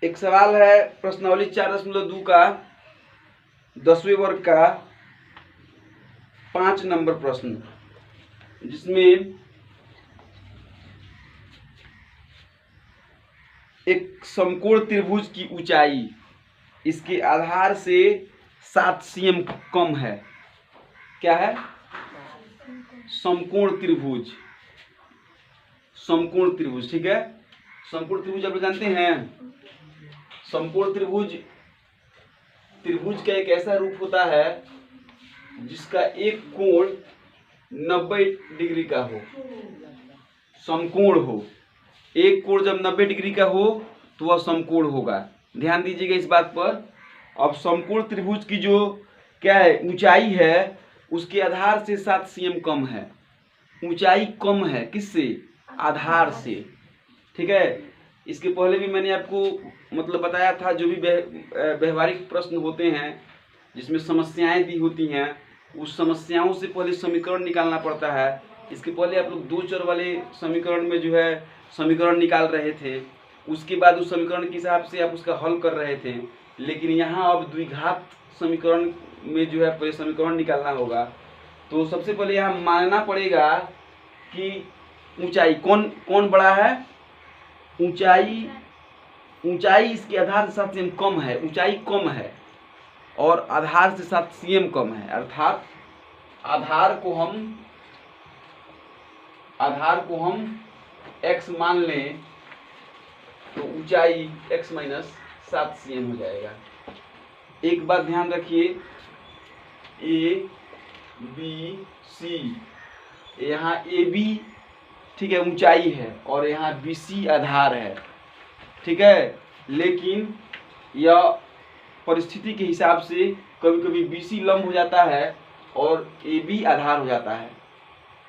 एक सवाल है प्रश्नावली 4.2 का 10वें वर्ग का 5 नंबर प्रश्न, जिसमें एक समकोण त्रिभुज की ऊंचाई इसके आधार से 7 cm कम है। क्या है? समकोण त्रिभुज। समकोण त्रिभुज, ठीक है। समकोण त्रिभुज आप जानते हैं। समकोण त्रिभुज का एक ऐसा रूप होता है जिसका एक कोण 90 डिग्री का हो, समकोण हो। एक कोण जब 90 डिग्री का हो तो वह समकोण होगा। ध्यान दीजिएगा इस बात पर। अब समकोण त्रिभुज की जो क्या है ऊंचाई है, उसके आधार से 7 cm कम है। ऊंचाई कम है किससे? आधार से, ठीक है। इसके पहले भी मैंने आपको मतलब बताया था, जो भी व्यवहारिक प्रश्न होते हैं जिसमें समस्याएं दी होती हैं, उस समस्याओं से पहले समीकरण निकालना पड़ता है। इसके पहले आप लोग 2 चर वाले समीकरण में जो है समीकरण निकाल रहे थे, उसके बाद उस समीकरण के हिसाब से आप उसका हल कर रहे थे। लेकिन यहाँ अब द्विघात समीकरण में जो है पहले समीकरण निकालना होगा। तो सबसे पहले यहाँ मानना पड़ेगा कि ऊंचाई कौन बड़ा है। ऊंचाई इसके आधार से 7 cm कम है। ऊंचाई कम है और आधार से 7 cm कम है, अर्थात आधार को हम x मान लें तो ऊंचाई x माइनस 7 cm हो जाएगा। एक बात ध्यान रखिए, ए बी सी, यहाँ ए बी ठीक है ऊंचाई है और यहाँ बी सी आधार है, ठीक है। लेकिन यह परिस्थिति के हिसाब से कभी कभी बी सी लंब हो जाता है और ए बी आधार हो जाता है।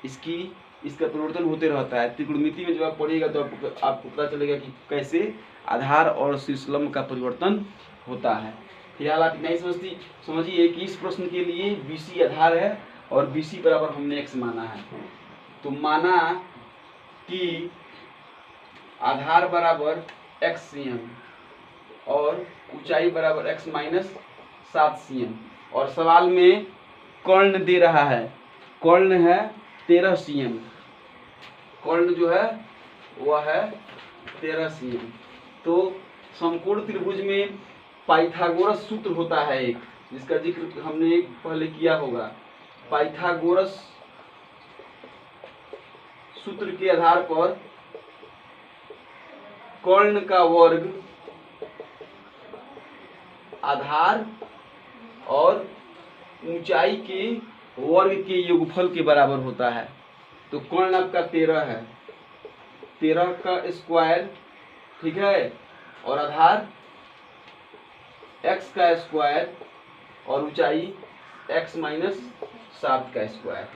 इसका परिवर्तन होते रहता है। त्रिकोणमिति में जब आप पढ़िएगा तो आपको पता चलेगा कि कैसे आधार और शीर्षलंब का परिवर्तन होता है। फिलहाल आप नहीं समझिए कि इस प्रश्न के लिए बी सी आधार है और बी सी बराबर हमने x माना है। तो माना कि आधार बराबर x cm और ऊंचाई बराबर x माइनस 7 cm, और सवाल में कर्ण दे रहा है। कर्ण है 13 cm। कर्ण जो है वह है 13 cm। तो समकोण त्रिभुज में पाइथागोरस सूत्र होता है एक, जिसका जिक्र हमने पहले किया होगा। पाइथागोरस सूत्र के आधार पर कर्ण का वर्ग आधार और ऊंचाई के वर्ग के योगफल के बराबर होता है। तो कर्ण आपका 13 है, 13 का स्क्वायर, ठीक है, और आधार x का स्क्वायर और ऊंचाई x माइनस 7 का स्क्वायर।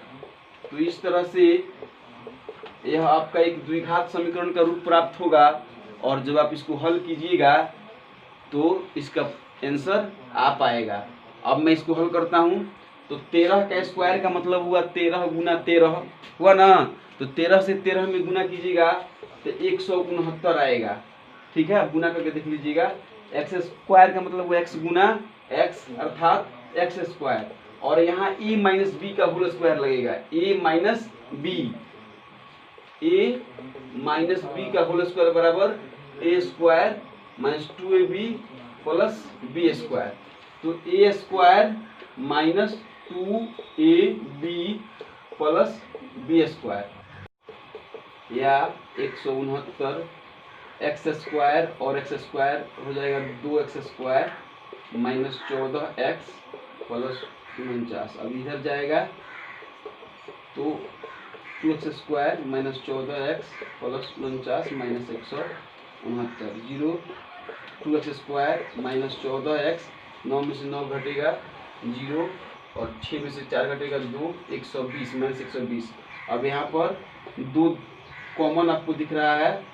तो इस तरह से यह आपका एक द्विघात समीकरण का रूप प्राप्त होगा, और जब आप इसको हल कीजिएगा तो इसका आंसर आ पाएगा। अब मैं इसको हल करता हूँ। तो 13 का स्क्वायर का मतलब हुआ 13 गुना 13 हुआ ना। तो 13 से 13 में गुना कीजिएगा तो 169 आएगा, ठीक है। आप गुना करके देख लीजिएगा। एक्स स्क्वायर का मतलब हुआ x गुना x अर्थात x स्क्वायर, और यहाँ a माइनस बी का होल स्क्वायर लगेगा। a माइनस बी का होल स्क्वायर बराबर a square minus 2ab plus B square. तो a square minus 2ab plus B square, या 169 एक्स स्क्वायर और एक्स स्क्वायर हो जाएगा 2x square minus 14x plus 49। अब इधर जाएगा तो 2x square minus 14x plus 49 minus 169, 0 2x square minus 14x, 9 में से 9 घटेगा 0 और 6 में से 4 घटेगा 2, 120 माइनस 120। अब यहाँ पर 2 कॉमन आपको दिख रहा है,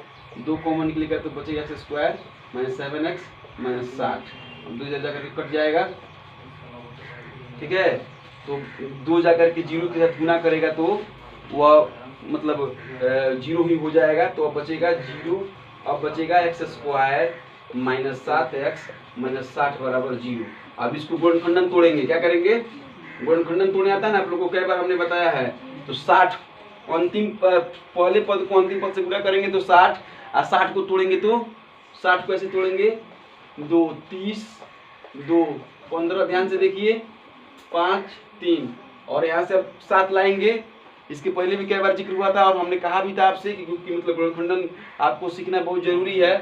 2 कॉमन निकलेगा तो बचेगा x square minus 7x minus 60। 2 जाकर के कट जाएगा, ठीक है। तो 2 जाकर के 0 के साथ गुना करेगा तो वह मतलब 0 ही हो जाएगा। तो अब बचेगा 0, अब बचेगा x स्क्वायर -7x -60 बराबर 0। अब इसको गुणनखंडन तोड़ेंगे, क्या करेंगे, गुणनखंडन तोड़ने आता है ना आप लोगों को, कई बार हमने बताया है। तो 60 अंतिम पहले पद को अंतिम पद से गुणा करेंगे तो 60, और 60 को तोड़ेंगे तो 60 को ऐसे तोड़ेंगे 2 30 2 15, ध्यान से देखिए 5 3, और यहाँ से अब 7 लाएंगे। इसके पहले भी कई बार जिक्र हुआ था और हमने कहा भी था आपसे कि क्योंकि मतलब गुणनखंडन आपको सीखना बहुत जरूरी है।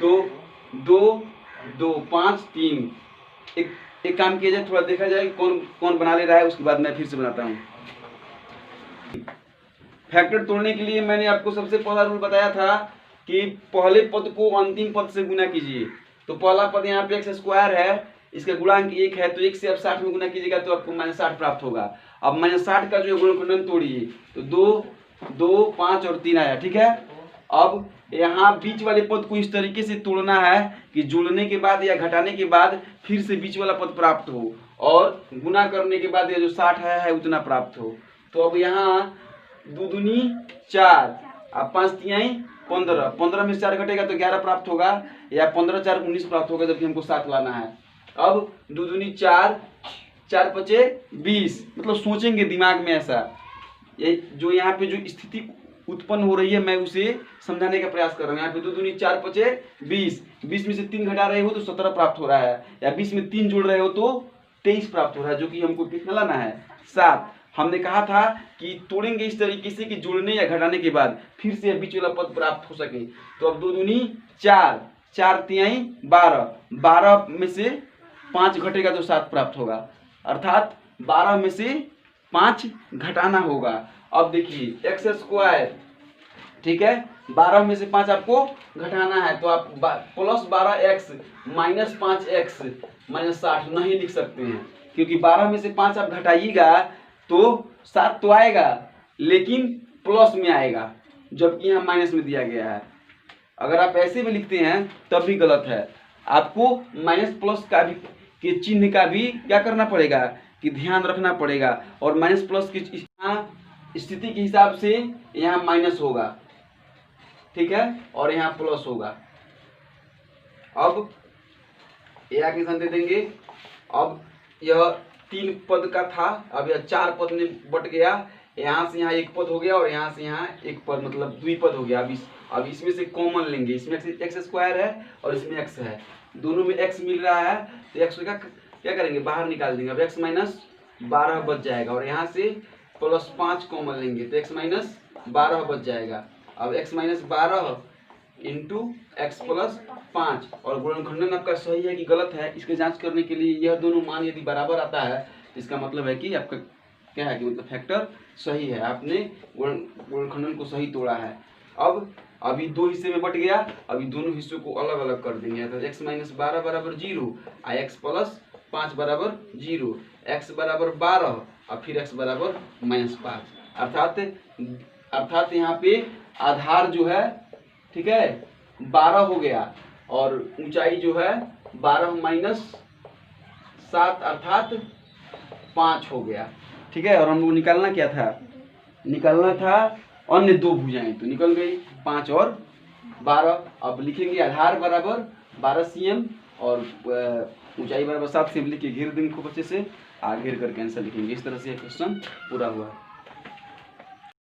तो 2 2 5 3, एक काम किया जाए, थोड़ा देखा जाए कौन कौन बना ले रहा है, उसके बाद मैं फिर से बनाता हूँ। फैक्टर तोड़ने के लिए मैंने आपको सबसे पहला रूल बताया था कि पहले पद को अंतिम पद से गुना कीजिए। तो पहला पद यहाँ पे x² है, इसका गुणांक 1 है, तो 1 से आप 60 में गुना कीजिएगा तो आपको -60 प्राप्त होगा। अब -60 का जो है गुणनखंडन तोड़िए, तो 2 2 5 और 3 आया, ठीक है। अब यहाँ बीच वाले पद को इस तरीके से तोड़ना है कि जोड़ने के बाद या घटाने के बाद फिर से बीच वाला पद प्राप्त हो, और गुना करने के बाद ये जो 60 है उतना प्राप्त हो। तो अब यहाँ 2 दूनी 4, अब 5 तिहाई 15, 15 में से 4 घटेगा तो 11 प्राप्त होगा, या 15 4 19 प्राप्त होगा, जबकि हमको 7 लाना है। अब 2 दूनी 4, 4 5 20, मतलब सोचेंगे दिमाग में ऐसा, ये जो यहाँ पे जो स्थिति उत्पन्न हो रही है मैं उसे समझाने का प्रयास कर रहा हूँ। यहाँ पे 2 दूनी 4 5 20, 20 में से 3 घटा रहे हो तो 17 प्राप्त हो रहा है, या 20 में 3 जोड़ रहे हो तो 23 प्राप्त हो रहा है, जो कि हमको कितना लाना है 7। हमने कहा था कि तोड़ेंगे इस तरीके से कि जोड़ने या घटाने के बाद फिर से बीच वाला पद प्राप्त हो सके। तो अब 2 दूनी 4, 4 तिहाई 12, 12 में से 5 घटेगा तो 7 प्राप्त होगा, अर्थात 12 में से 5 घटाना होगा। अब देखिए x², ठीक है, 12 में से 5 आपको घटाना है, तो आप +12x -5x -60 नहीं लिख सकते हैं, क्योंकि 12 में से 5 आप घटाइएगा तो 7 तो आएगा लेकिन प्लस में आएगा, जबकि यहाँ माइनस में दिया गया है। अगर आप ऐसे में लिखते हैं तब भी गलत है, आपको माइनस प्लस का भी के चिन्ह का भी क्या करना पड़ेगा कि ध्यान रखना पड़ेगा, और माइनस प्लस की स्थिति के हिसाब से यहाँ माइनस होगा, ठीक है, और यहाँ प्लस होगा। अब ये आगे दे देंगे। अब यह 3 पद का था, अब यह 4 पद में बट गया, यहाँ से यहाँ 1 पद हो गया और यहाँ से यहाँ 1 पद, मतलब द्विपद हो गया। अब इसमें से कॉमन लेंगे, इसमें x² है और इसमें x है, दोनों में x मिल रहा है, तो x का क्या करेंगे, बाहर निकाल देंगे। अब x -12 बच जाएगा, और यहाँ से +5 कॉमन लेंगे तो x -12 बच जाएगा। अब x -12 इंटू x + 5, और गुणनखंडन आपका सही है कि गलत है, इसके जांच करने के लिए यह दोनों मान यदि बराबर आता है तो इसका मतलब है कि आपका क्या है कि मतलब फैक्टर सही है, आपने गुणनखंडन को सही तोड़ा है। अब अभी 2 हिस्से में बट गया, अभी दोनों हिस्सों को अलग अलग कर देंगे, तो x -12 बराबर 0 और x + 5 बराबर 0, x बराबर 12 और फिर x बराबर -5, अर्थात यहाँ पे आधार जो है, ठीक है, 12 हो गया, और ऊंचाई जो है 12 - 7 अर्थात 5 हो गया, ठीक है। और हम लोग निकालना क्या था, निकालना था अन्य 2 भुजाएं, तो निकल गई 5 और 12। अब लिखेंगे आधार बराबर 12 cm और ऊंचाई बराबर 7 cm लिख के घेर देंगे खूब अच्छे से, घेर करके आंसर लिखेंगे। इस तरह से क्वेश्चन पूरा हुआ।